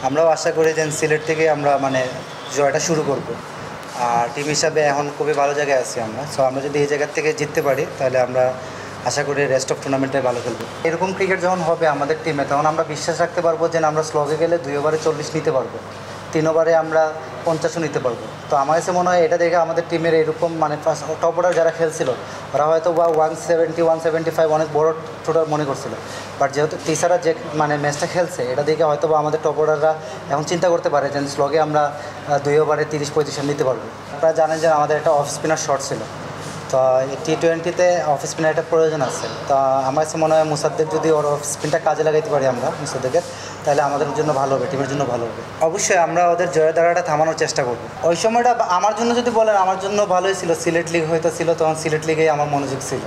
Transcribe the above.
আমরাও আশা করি যে সিলেট থেকে আমরা মানে জয়টা শুরু করব। আর টিম হিসাবে এখন খুবই ভালো জায়গায় আছি আমরা। সো আমরা যদি এই জায়গার থেকে জিততে পারি তাহলে আমরা আশা করি রেস্ট অফ টুর্নামেন্টে ভালো খেলবো। এরকম ক্রিকেট যখন হবে আমাদের টিমে তখন আমরা বিশ্বাস রাখতে পারবো যে আমরা স্লগে গেলে 2 ওভারে 40 নিতে পারবো, 3 ওভারে আমরা 50ও নিতে পারবো। তো আমার কাছে মনে হয় এটা দেখে আমাদের টিমের এরকম মানে ফার্স্ট টপ অর্ডার যারা খেলছিল ওরা হয়তো বা 170 175 অনেক বড় টোটাল মনে করছিল। বাট যেহেতু তিসারা যে মানে ম্যাচটা খেলছে এটা দেখে হয়তো বা আমাদের টপ অর্ডাররা এখন চিন্তা করতে পারে যে স্লগে আমরা 2 ওভারে 30-35 রান নিতে পারবো। আপনারা জানেন যে আমাদের একটা অফ স্পিনার শর্ট ছিল, তো টি-20তে অফ স্পিনার একটা প্রয়োজন আছে। তো আমার কাছে মনে হয় মুসাদ্দেক যদি ওর অফ স্পিনটা কাজে লাগাইতে পারি আমরা মুসাদ্দেকের, তাহলে আমাদের জন্য ভালো হবে, টিমের জন্য ভালো হবে। অবশ্যই আমরা ওদের জয়ের দ্বারাটা থামানোর চেষ্টা করব। ওই সময়টা আমার জন্য যদি বলেন আমার জন্য ভালোই ছিল, সিলেট লিগ হয়তো ছিল, তখন সিলেট লিগেই আমার মনোযোগ ছিল।